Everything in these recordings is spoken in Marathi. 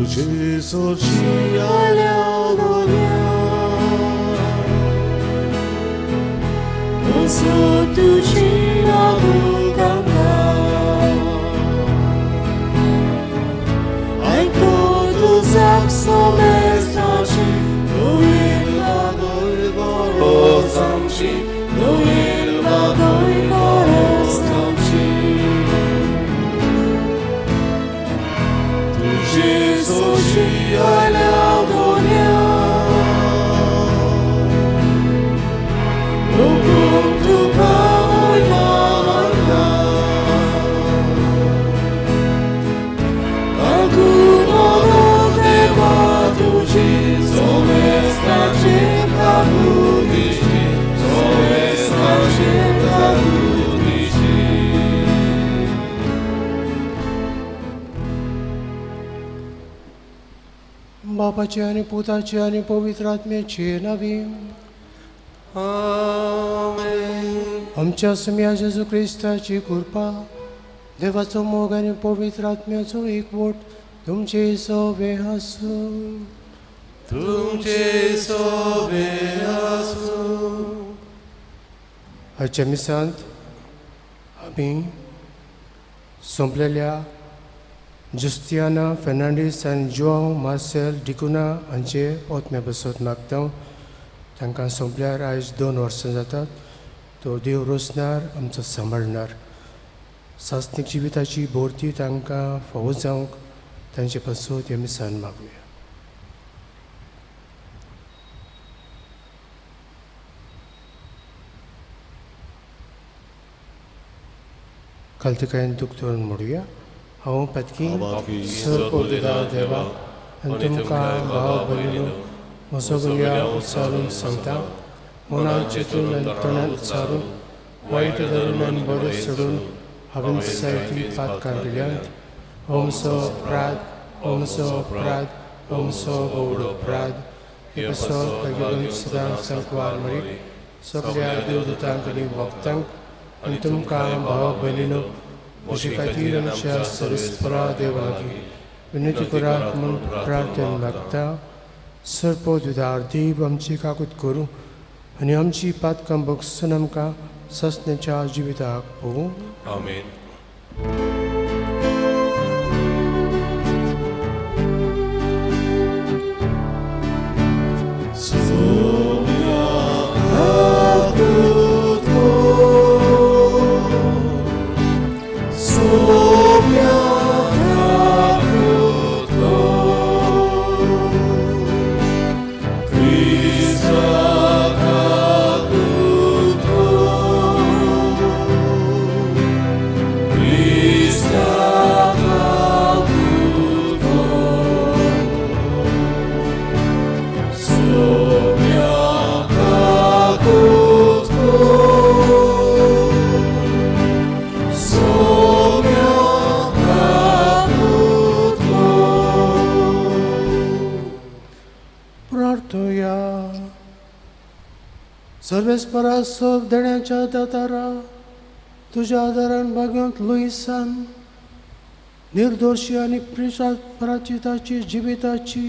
तुझे सोची आल्या असो तुझी लागू कामा आयतो तुझा सोमेस्ताची दोयेला दोय गरज आमची दोयेला दोय गरज आमची तुझे सोशी आल्या दोन्या बापाचे आणि पुताचे आणि पवित्र आत्म्याचे नावे आमच्या सम्या जेजू ख्रिस्ताची कृपा देवाचो मोग आणि पवित्र आत्म्याचो एकवट तुमचे सवे आसू तुमचे सोबे आसू. आजच्या मिसांत आमी सोंपलेल्या जुस्तियाना फेर्नांडीस आनी जुआंव मार्सेल डिकुना हांचे ओतम्या बसत मागता. तांकां सोंपल्यार आयज 2 वर्सां जातात. तो देव रोसणार आमचो सांबाळणार. सासनीक जिविताची बोरती तांकां फावो जावंक तांचे पासून ह्या मिसान मागुया. कालतकायन दूख धरून म्हणुया. हांव पत्की सर पोर्तुगाल देवा आनी तुमकां भाव भयणीनो म्हजो गुन्या उच्चारून सांगता. मनांत चिंतून आनी तोंडान उच्चारून वायट धरून आनी बरें सोडून हांवें जायती पातकां केल्यांत. ओमचो अपराध ओमचो अपराध ओमचो गवडो अपराध. हे पासत तागेलो सदांच सांकवार मरी सगळ्या देवदूतांक आनी भक्तांक आनी तुमकां भाव भयणीनो म्हजे खातीर आमच्या सर्वेस्परा देवा लागीं विनंती करात म्हूण प्रार्थना मागता. सरपो दुदार देव आमची काकूत करूं आनी आमची पातकां बगसून आमकां ससण्याच्या जिविताक पळोवं. आमेन. सर्वेस्परा सोब देण्याच्या दातारा तुझ्या आदारान भाग्यांत लुईसान निर्दोशी आनी पराचिताची जिविताची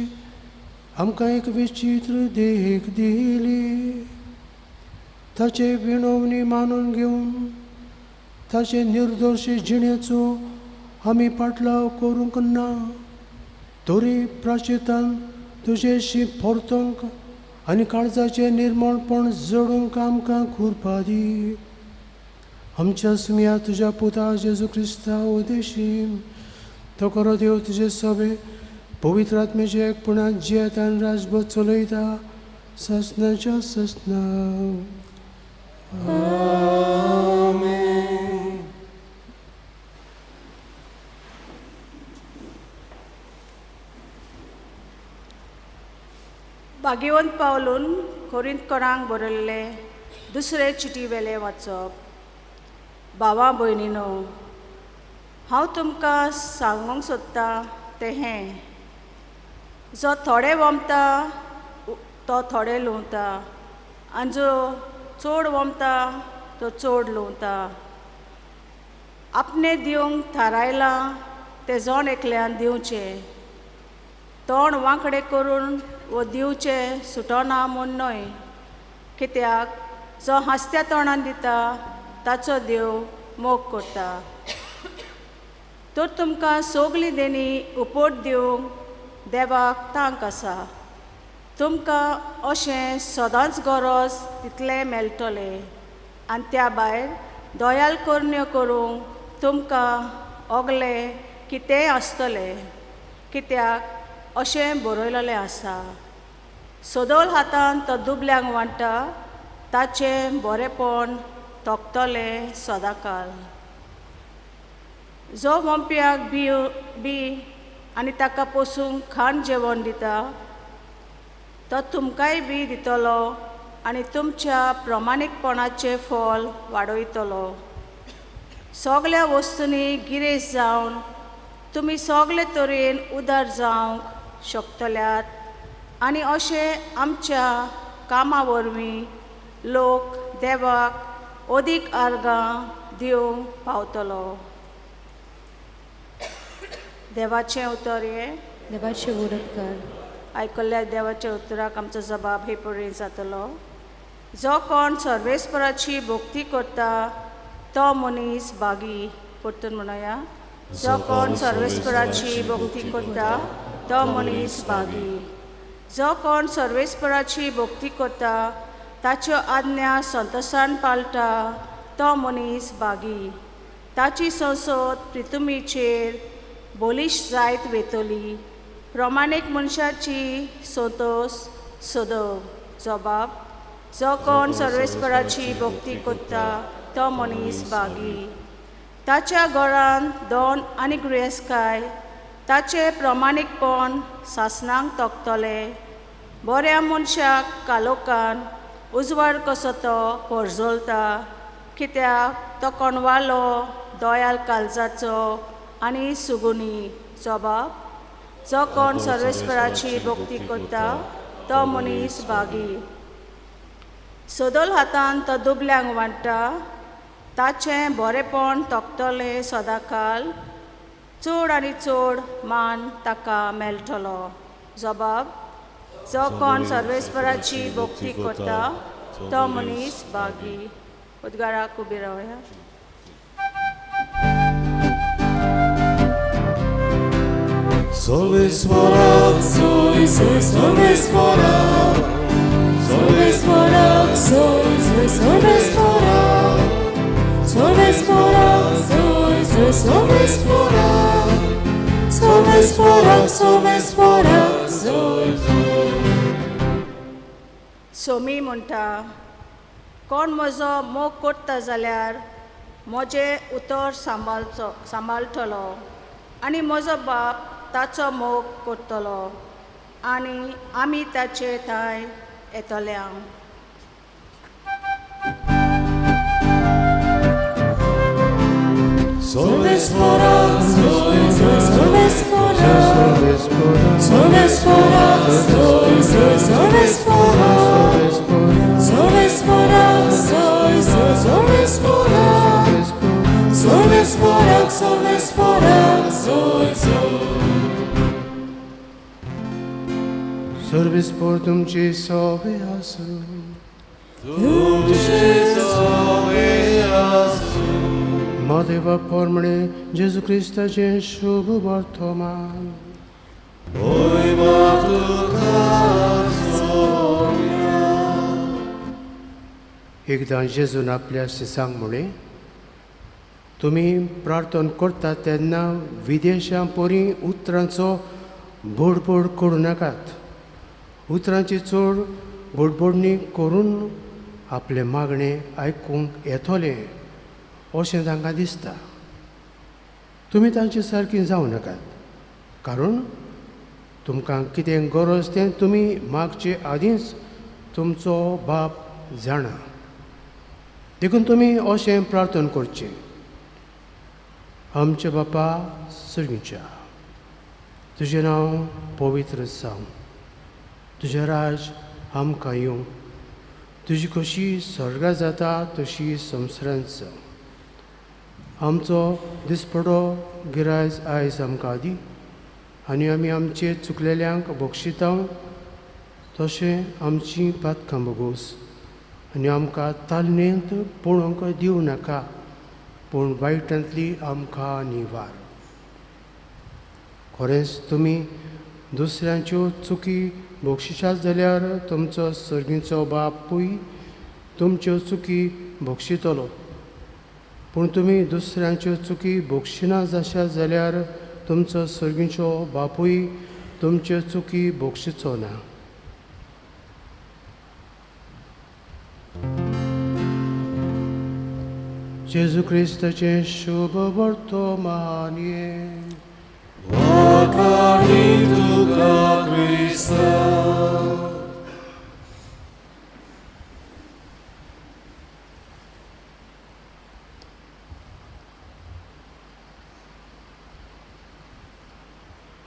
आमकां एक विचित्र देख दिली. ताचे विणवणी मानून घेवन ताचे निर्दोशी जिणेचो आमी पाटलाव करूंक ना. तरी प्राचितान तुजेशी परतूंक आनी काळजाचें निर्मळपण जडूंक आमकां कृपा दी. आमच्या सुम्या तुज्या पुता जेजू क्रिस्ता उदेशी तो खरो देव तुजे सवे पवित्र आत्म्याचे एकपणांत जियेता आनी राजभर चलयता ससनाच्या ससना. भाग्यवंत पावलून कोरिंतकारांक बरयल्ले दुसरे चिटी वेले वाचप. भावा भयणीनो, हांव तुमकां सांगूंक सोदता तें हें, जो थोडे वमता तो थोडे लुंवता आनी जो चड वमता तो चड लुंवता. आपणे दिवंक थारायलां तें जोण एकल्यान दिवचें. तोंड वांकडे करून वो दिवचें सुटना म्हूण न्हय, कित्याक जो हांसत्या तोंडान दिता ताचो देव मोग करता. तर तुमकां सगलीं देणी उपोट दिवंक देवाक तांक आसा. तुमकां अशें सदांच गरज तितलें मेळटलें आनी त्या भायर दयाल करण्यो करूंक तुमकां ओगले कितेंय आसतलें, कित्याक अशें बरयलेलें आसा. सदोल हातान तो दुबल्यांक वांटा, ताचें बरेंपण तोखतलें सदांकाल. जो मोंप्याक बी आनी ताका पोसूंक खाण जेवण दिता, तो तुमकांय बी दितलो आनी तुमच्या प्रमाणीकपणाचें फळ वाडयतलो. सगल्या वस्तूंनी गिरेस्त जावन तुमी सगले तरेन उदार जावंक शकतल्यात आनी अशें आमच्या कामा वरवीं लोक देवाक अदीक आर्गां दिवंक पावतलो. देवाचें उतर हें. देवाचे उरतकार. आयकल्ल्या देवाच्या उतराक आमचो जबाब हे परेन जातलो. जो कोण सर्वेस्पराची भक्ती करता तो मनीस भागी. परतून म्हणया, जो कोण सर्वेस्पराची भक्ती करता तो मनीस भागी. जो कोण सर्वेस्पराची भक्ती करता ताच्यो आज्ञा संतोशान पाळटा तो मनीस भागी. ताची संसद प्रितुमीचेर बोलीश जायत वेतली. प्रमाणीक मनशाची संतोश सदव. जबाब, जो कोण सर्वेस्पराची भक्ती करता तो मनीस भागी. ताच्या घरान दोन आनी गुरेस्काय ताचे प्रमाणीकपण सासणांक तोखतले. बऱ्या मनशाक कालोखान उजवाड कसो तो परजोलता, कित्याक तो कोणवालो दयाल काळजाचो आनी सुगुणी. जबाब, जो कोण सर्वेस्पराची भक्ती करता तो मनीस भागी. सदोल हातान तो दुबल्यांक वांटा, ताचें बरेंपण तोखतलें सदांकाल. चड आनी चड मान ताका मेळटलो. जबाब, जो कोण सर्वेस्पराची भक्ती करता तो मनीस भागी. उद्गाराक उबी रावया. Solvesporak, Solvesporak, Solvesporak, Solvesporak, Solvesporak, Solvesporak, Solvesporak, Somi म्हणटा, कोण म्हजो मोग करता जाल्यार म्हजें उतर सांबाळटलो आनी म्हजो बाप ताचो मोग करतलो आनी आमी ताचे थंय येतल्या. Solvesporak, Solvesporak, Solvesporak, Solvesporak, Solvesporak, Solvesporak, Solvesporak, Solvesporak तुमची सोबे आसूं. Motywa pormny Jezu Chrystacie शुभ वर्तमान. Oj Matko Sonia. एकदां जेजून आपल्या शिसांक म्हळें, तुमी प्रार्थना करता तेन्ना विदेशां पोरी उतरांचो बोडबोड करूं नाकात. उतरांची चड बोडबोडणी करून आपले मागणें आयकूंक येतोलें अशें तांकां दिसता. तुमी तांचे सारकीं जावं नाकात, कारण तुमकां कितें गरज तें तुमी मागचे आदींच तुमचो बाप जाणा. देखून तुमी अशें प्रार्थना करचें. आमचे बापा सर्गीच्या, तुजें नांव पवित्र जावं. तुजें राज आमकां येवं. तुजी कशी स्वर्गा जाता तशी संवसारांत जावं. आमचो दिसपडो गिरायज आयज आमकां दी आनी आमी आमचे चुकलेल्यांक बक्षिता तशें आमची पातकां बगूस आनी आमकां तालमेंत पळोवंक दिवं नाका पूण वायटांतली आमकां निवार. खरेंच तुमी दुसऱ्यांच्यो चुकी बक्षिशात जाल्यार तुमचो सर्गीचो बापूय तुमच्यो चुकी बक्षितलो. पूण तुमी दुसऱ्यांच्यो चुकी बक्षिना जाशात जाल्यार तुमचो सर्गीचो बापूय तुमच्यो चुकी बक्षिचो ना. जेजू क्रिस्ताचें शुभ वर्तमान्ये. Konkani tuka Krista.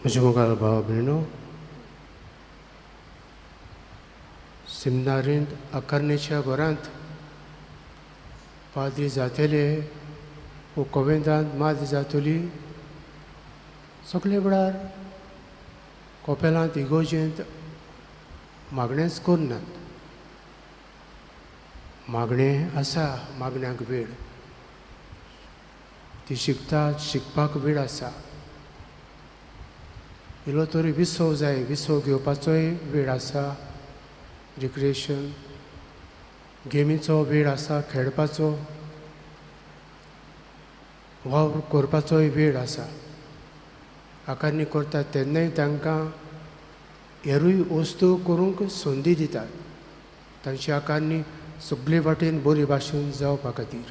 म्हजे मोगाल भाव भयणो, सिमनारींत आकारणेच्या घरांत पाद्री जातले वो कोवेंदांत माद जातली सगळे वेळार कोपेलांत इगोजेंत मागणेंच करनात. मागणें आसा, मागण्यांक वेळ. ती शिकतात, शिकपाक वेळ आसा. इल्लो तरी विसव जाय, विसव घेवपाचोय वेळ आसा. रिक्रिएशन गेमीचो वेळ आसा, खेळपाचो वावर करपाचोय वेळ आसा. आकारणी करतात तेन्नाय तांकां हेरूय वस्तू करूंक संदी दितात. तांची आकारणी सगळे वाटेन बरे भाशेन जावपा खातीर.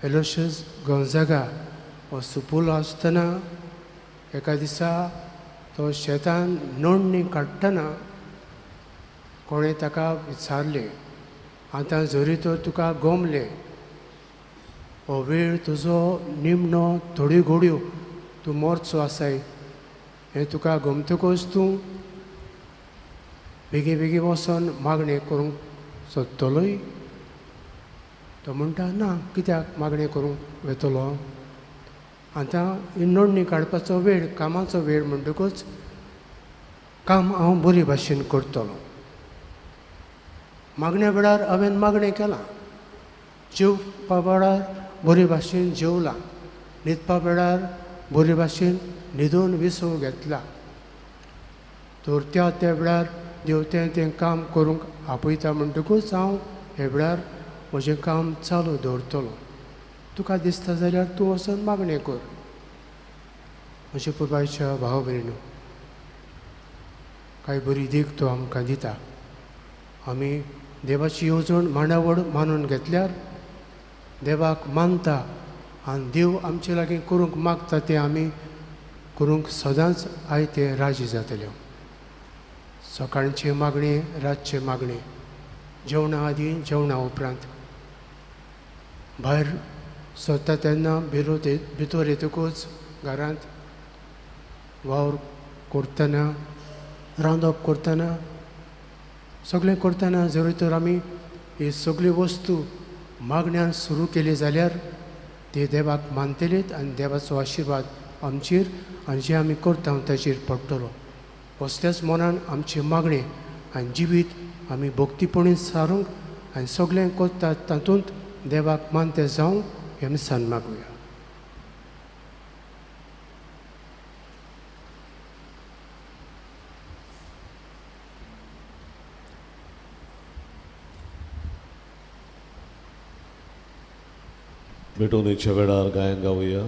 एलोशस गोंजागा हो सुपुलो आसतना एका दिसा तो शेतान नोंदणी काडटना कोणें ताका विचारलें, आतां जरी तर तुका गोमलें, हो वेळ तुजो निमणो थोड्यो घडयो तूं मोरचो आसाय, हें तुका गमतकच तूं बेगीन बेगीन वचोन मागणें करूंक सोदतलोय? तो म्हणटा ना, कित्याक मागणें करूंक वेतलो? आतां ही नोंदणी काडपाचो वेळ, कामाचो वेळ म्हणटकूच काम हांव बरे भाशेन करतलों. मागण्या वेळार हांवें मागणें केलां, जेवपा वेळार बरे भाशेन जेवलां, न्हिदपा वेळार बरे भाशेन न्हिदून विसव घेतला. तर त्या वेळार देव तें काम करूंक आपयता म्हणटकूच हांव हे वेळार म्हजें काम चालू दवरतलों. तुका दिसता जाल्यार तूं वचून मागणें कर. म्हज्या पुर्वाच्या भाव भयणो, कांय बरी देख तो आमकां दिता. आमी देवाची येवजण मांडावळ मानून घेतल्यार देवाक मानता आनी देव आमचे लागीं करूंक मागता तें आमी करूंक सदांच आयते राजी जातल्यो. सकाळचे मागणे, रातचे मागणे, जेवणा आदीं जेवणा उपरांत, भायर सरता तेन्ना भितर येतकूच घरांत वावर करतना, रांदप करतना, सगळें करतना जरी तर आमी ही सगळी वस्तू मागण्यान सुरू केली जाल्यार ती देवाक मानतलीत आनी देवाचो आशिर्वाद आमचेर आनी जें आमी करता ताचेर पडटलो. असल्याच मनान आमचे मागणें आनी जिवीत आमी भक्तीपणीन सारूंक आनी सगळें करतात तातूंत देवाक मानते जावं हें आमी सान मागुया. मिटोवणेच्या वेळार गायन गावया.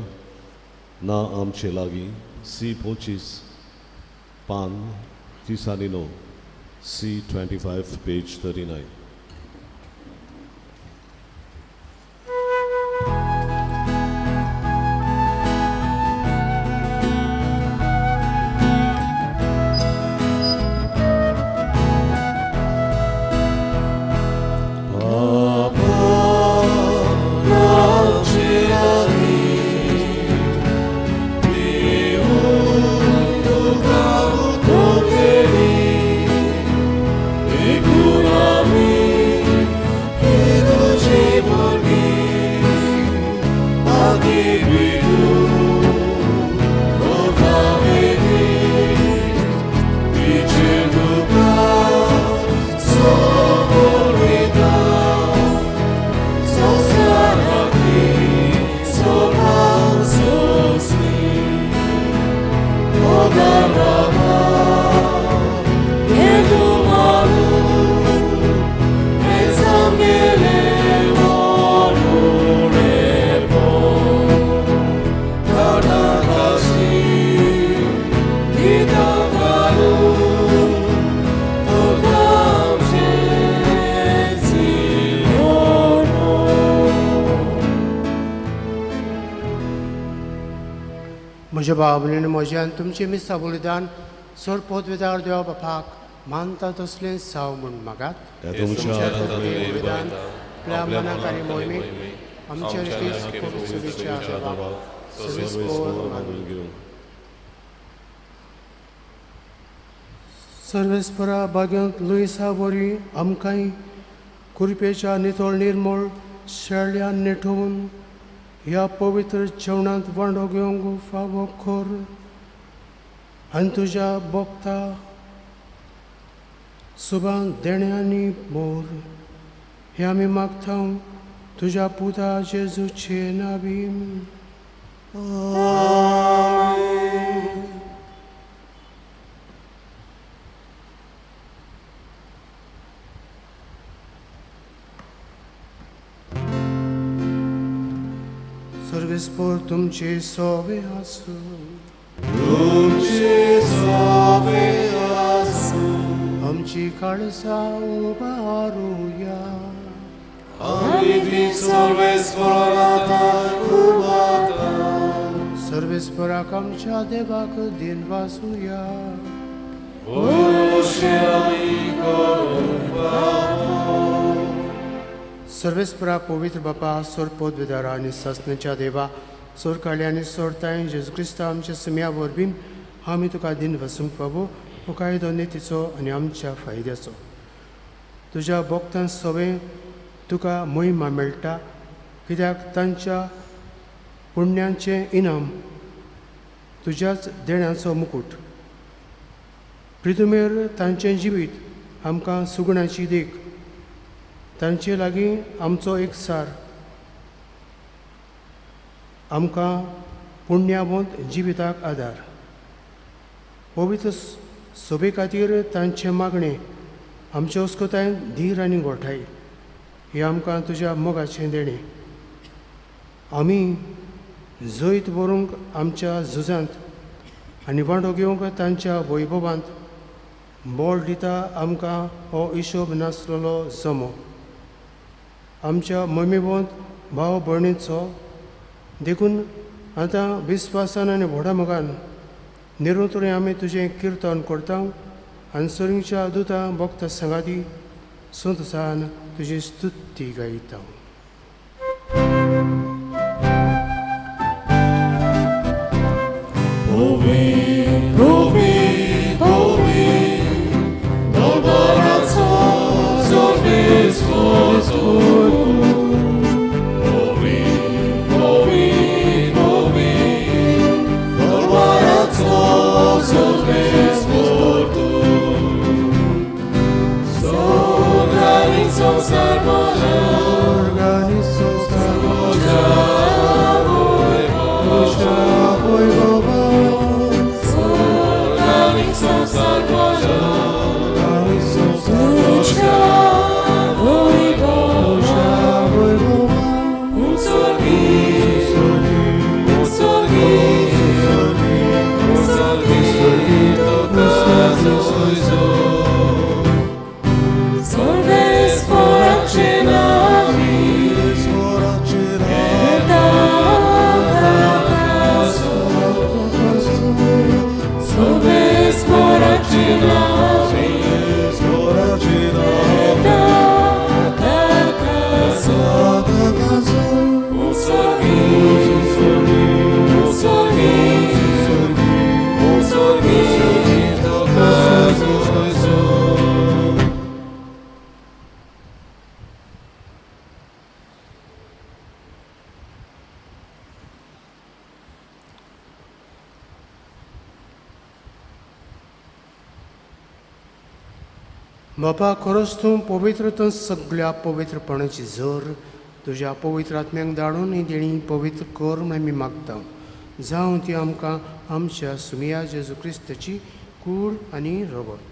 ना आमचे लागीं C25 पान 39 C25 पेज 39. Ekuna mi म्हज्या भावनेन म्हज्यान तुमचें मिसा बलिदान सोरपोत विदार देवा बापाक मानता तसलें साव म्हूण मागात. हे तुमच्या हातांतलें बलिदान आपल्या मनाक आनी मोहिमेक आमच्या रितीक पवित्रतेच्या देवा सर्वेस्पोर मानून घेवं. सर्वेस्परा भाग्यांत लुईसा बरी आमकांय कुरपेच्या नितळ निर्मळ शेळ्यान नेठोवन ह्या पवित्र जेवणांत वांटो घेवंक फावो कर आनी तुज्या भक्ता सुभान देण्यांनी मोर हे आमी मागता तुज्या पुता जेजूचे नांवीन. सर्वेस्पोर तुमचे सोवे आसूं. तुमचे सोवे आसूं. आमची काळजां उबारुया. आमी ती सर्वेस्परांत उबारता. सर्वेस्पराक आमच्या देवाक दिन वासुया. अशें आमी करूंक पावो. सर्वेस्परा पवित्र बापा सोरपोत विदारा आनी ससनेच्या देवा सोर काळी आनी सोरताय जेजू क्रिस्ता आमच्या समिया वरवीं आमी तुका दिन वसूंक पावो हो कायदो नेतीचो आनी आमच्या फायद्याचो. तुज्या भक्तां सवे तुका मोहिमा मेळटा कित्याक तांच्या पुण्यांचें इनाम तुज्याच देण्याचो मुकूट. प्रितुमेर तांचें जिवीत आमकां सुगणाची देख तांचे लागीं आमचो एकसार आमकां पुण्यवंत जिविताक आदार. पवित्र सोबे खातीर तांचे मागणें आमचे उस्कोतायेन धीर आनी गोठाय हें आमकां तुज्या मोगाचें देणें. आमी जैत व्हरूंक आमच्या झुजांत आनी वांटो घेवंक तांच्या वैभवांत बोल दिता आमकां हो हिशोब नासलेलो जमो. आमच्या मोहिमेवंत भाव भयणीचो देखून आतां विस्वासान आनी व्हडा मोगान निरंतरी आमी तुजें किर्तन करता आनी सर्वीच्या दुतां भक्त संगाती संतसान तुजी स्तुती गायता. बापा खरोच तूं पवित्रतूं सगळ्या पवित्रपणाची झर तुज्या पवित्र आत्म्याक धाडून ही देणी पवित्र कर म्हूण आमी मागता. जावं ती आमकां आमच्या सुमिया जेजू क्रिस्ताची कूड आनी रगत.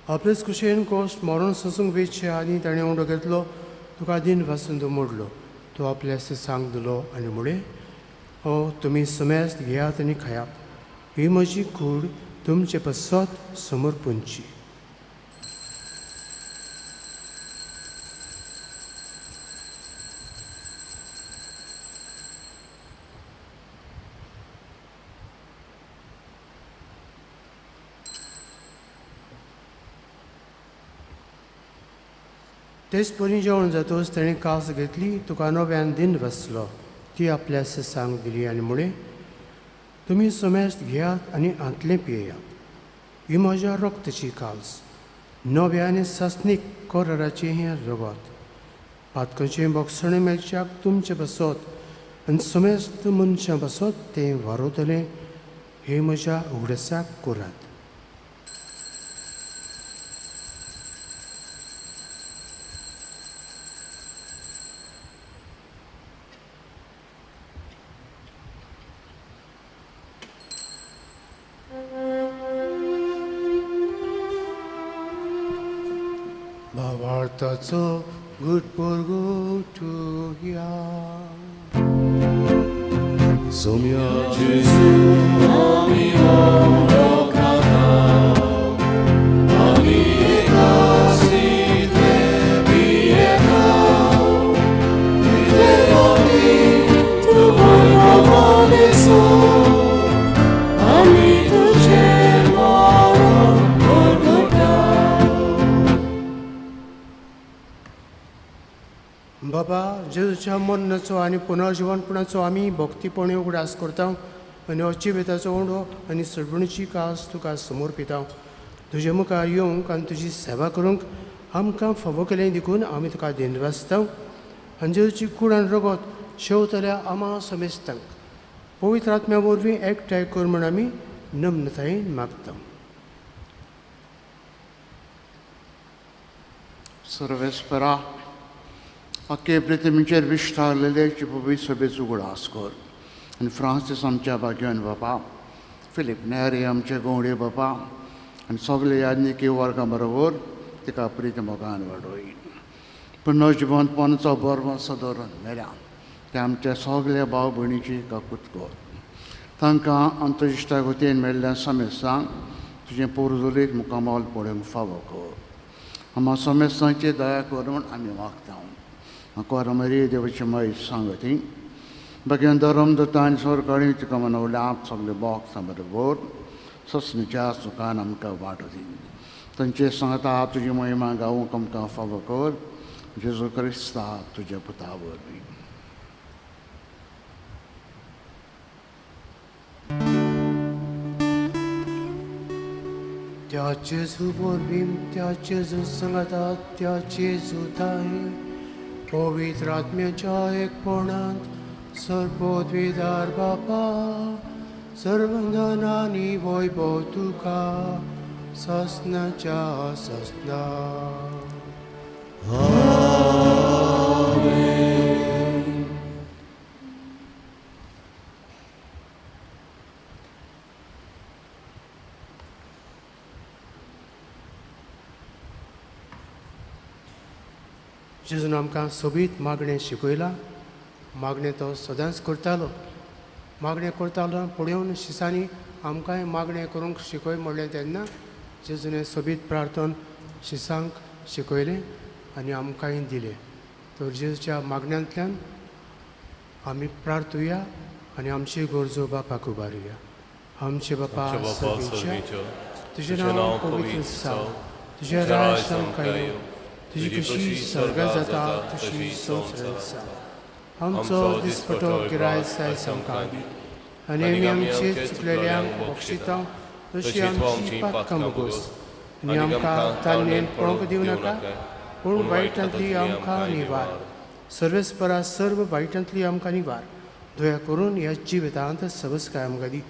आपलेच कुशेन कोश्ट मरण सोसूंक वेचचे आनी ताणें उंडो घेतलो तुका दिन वाचून तो मोडलो. तो आपल्या सांग दिलो आनी म्हळें हो तुमी समेस्त घेयात आनी खायात. ही म्हजी कूड तुमचे पसत समर्पणची. तेच परी जेवण जातोच ताणें कास घेतली, तुका नव्यान दिन बसलो, ती आपल्या सिसांक दिली आनी म्हळें, तुमी समेस्त घेयात आनी हातलें पियेयात. ही म्हज्या रक्ताची कास, नव्या आनी सस्नीक कराराचें हें रगत. पातकाचें बोगसणें मेलच्याक तुमचे बसत आनी समेस्त मनशां बसत तें वारवतलें. हे म्हज्या उगडसाक करात. भावार्थाचो गुटपुरगुटुया. Somia Gesù, ami omrokata, ami ekasi te pietao, te voli, tu voli so, ami tu cielo orgotao. बाबा, जेजूच्या मरणाचो आनी पुनर्जीवनपणाचो आमी भक्तीपणे उगडास करता आनी अचिवेताचो ओंडो आनी सडवणीची कास तुका समोर पिता. तुजे मुखार येवंक आनी तुजी सेवा करूंक आमकां फावो केलें देखून आमी तुका दिनवासता. आनी जेजूची कूड आनी रगत शेवतल्या आमा समेस्तांक पवित्र आत्म्या वरवीं एकठांय कर म्हूण आमी नम्रतायेन मागता. सर्वेस्परा अख्खे पृथ्वीचेर विस्तारलेले पवित्र सभेचो उगडास कर. आनी फ्रांसीस आमच्या भाग्यवान बापा, फिलीप नेरी आमचे गवंडे बापा आनी सगळे याज्ञिकी वर्गा बरोबर तिका प्रीती मोगान वाडोय. पुनर्जीवनपणाचो बरो सदर मेळ्या ते आमच्या सगळ्या भाव भयणीची काकूत कर. तांकां अंतरिश्टा वतीन मेळिल्ल्या समेस्तांक तुजें पोरजोलीत मुखामोल पळोवंक फावो कर. आम्हा समेस्तांची दया कर म्हूण आमी मागता. Ancora Maria devoce mai sangati, bagian daram da tani sorkari tika manawlap sagle bok samadavor, sasni jas sukanam ka vadodi. Tanche sangata tujhe महिमा गाऊं कम का favor, Jesus Christa tujhe putavor bhi. त्या जेजू वरवीं त्या जेजू संगता त्या जेजू ताई पवित्र आत्म्याच्या एकपणांत सर्वोद्विदार बापा सर्वंदनानी वैभव तुका ससनाच्या ससना. जेजून आमकां सोबीत मागणें शिकयलां. मागणें तो सदांच करतालो. मागणें करतालो फुडें शिसांनी आमकांय मागणें करूंक शिकय म्हणलें तेन्ना जेजून सोबीत प्रार्थन शिसांक शिकयलें आनी आमकांय दिलें. तर जेजूच्या मागण्यांतल्यान आमी प्रार्थुया आनी आमची गरजो बापाक उबारुया. आमचे बापा सर्वेच्या तुजें नांव पवित्र जावं, तुजें राज्य आमकां येवं, तुजी कशी स्वर्गांत जाता तशी संवसारांत जाता. आमचो दिसपटो गिरायक आयज आमकां दी आनी आमी आमचे चुकलेल्यांक बक्षिता तशी आमची पातकां बगोस. आनी आमकां तालमेन पळोवंक दिवं नाका, पूण वायटांतली आमकां निवार. सर्वेस्परा सर्व वायटांतली आमकां निवार. दया करून ह्या जिवितांत सबस्काय आमकां दी.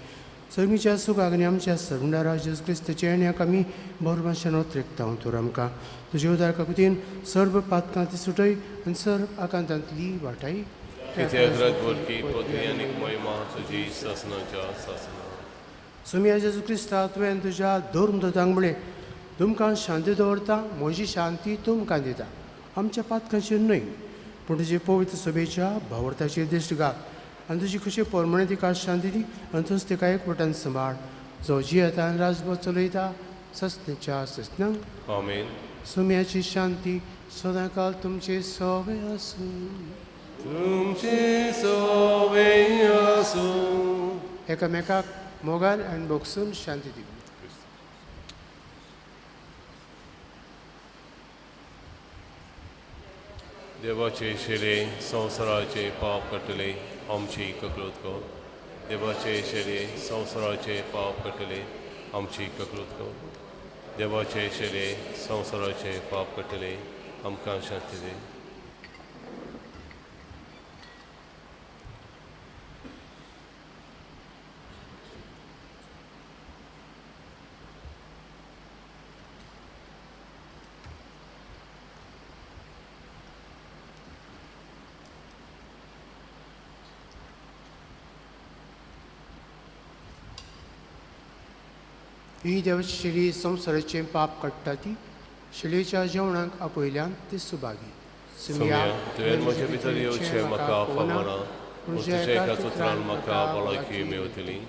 सर्मीच्या सुखाक आनी आमच्या सर्वंडारा जेजू क्रिस्ताचे येण्याक आमी बरोबाशेन ओत्रेकता. तर आमकां तुजे उदार काकुतीन सर्व पातकां ती सुटय आनी सर्व आकांतांतली वाटाय. सुम्या जेजू क्रिस्ता तुवें तुज्या धर्म दोतांक म्हळें, तुमकां शांती दवरता, म्हजी शांती तुमकां दिता. आमच्या पातकांचेर न्हय पूण तुजे पवित्र सभेच्या भावार्थाचेर दिश्ट घाल आनी तुजी कशी परमणे तिका शांती दी आनी तूंच तिका एकवटान सांबाळ. जो जियेता आनी राजभर चलयता सस्तेच्या सस्नांक. आमीन. सुम्याची शांती सदांकाल तुमचे सवे आसूं. तुमचे सवे आसूं. एकामेकाक मोगान आनी बोगसून शांती दी. देवाचे शेले संवसाराचे पाप कटले आमची ककलूत को देवाचे शेले संवसाराचे पाप कटले आमची ककलूत को देवाचे शेले संवसाराचे पाप कटले आमकां शांती दे ही देवाची शिडी संवसाराचे पाप काडटा ती शिडीच्या जेवणाक आपयल्यान ती सुभागी सुम्या तुवें म्हजे भितर येवचें म्हाका फावना पूण तुज्या एका उतरान म्हाका भलायकी मेळटली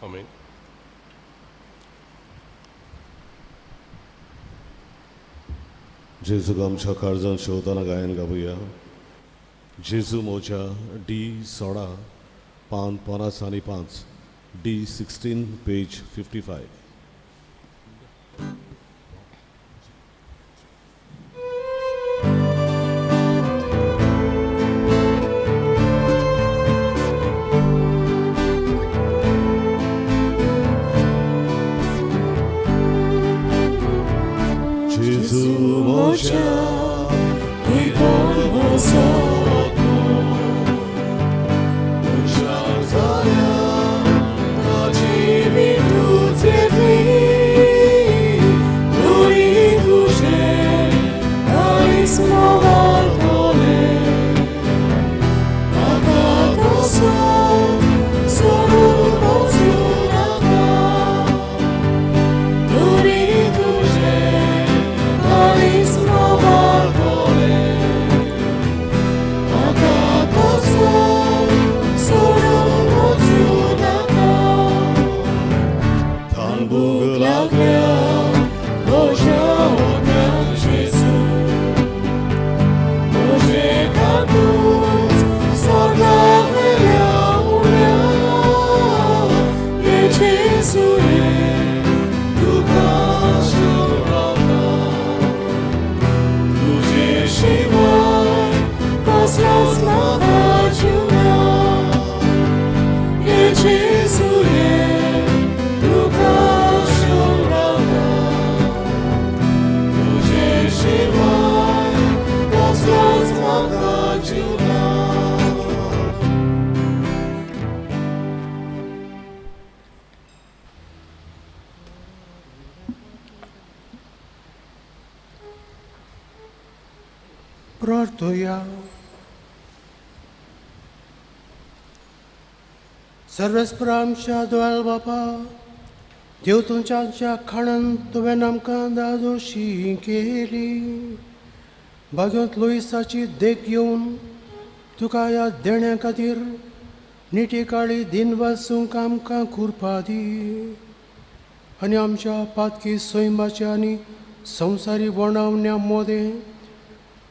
Amen. जेजूक आमच्या काळजान शेवताना गायन गावया जेजू मोच्या D16 पान 50 आणि 5 D16 पेज 55 प्रार्थोया सर्वेस्पर आमच्या दोळ बापा देव तुमच्या खाणान तुवें आमकां दादोशी केली भाग्यांत लोईसाची देख येवन तुका ह्या देण्या खातीर निटी काळी दिन वाचूंक आमकां कुरपा दी आनी आमच्या पातकी सैमाच्या आनी संवसारी वणावण्या मोदें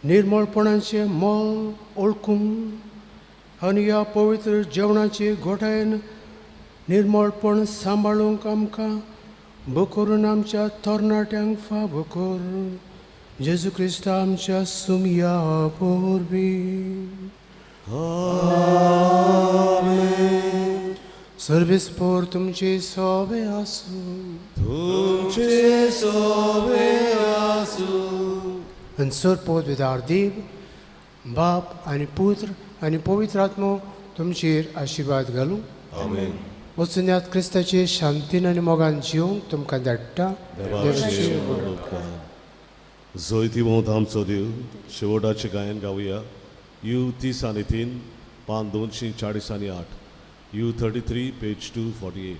निर्मळपणाचें मोल ओळखूंक आनी ह्या पवित्र जेवणाचे घोटायेन निर्मळपण सांबाळूंक आमकां बकरून आमच्या तरणाट्यांक फावो कर जेजू क्रिस्ता आमच्या सुमया पोरबी आमेन. सर्वेस्पर तुमचे सोबे आसूं तुमचे सोबे आसूं and सरपोत विदार देव बाप आनी पुत्र आनी पवित्र आत्मो तुमचेर आशिर्वाद घालूं आमेन. वचून्यात क्रिस्ताचे शांतीन आनी मोगान जिवंक तुमकां धाडटा जोयती भोंवत आमचो देव शेवटाचें गायन गावया यू 30 आणि 3 पान 240 आणि 8 यू 33 पेज 248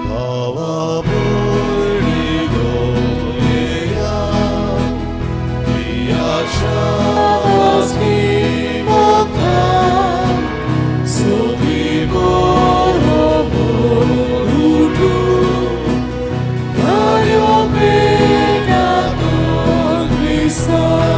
भावा God.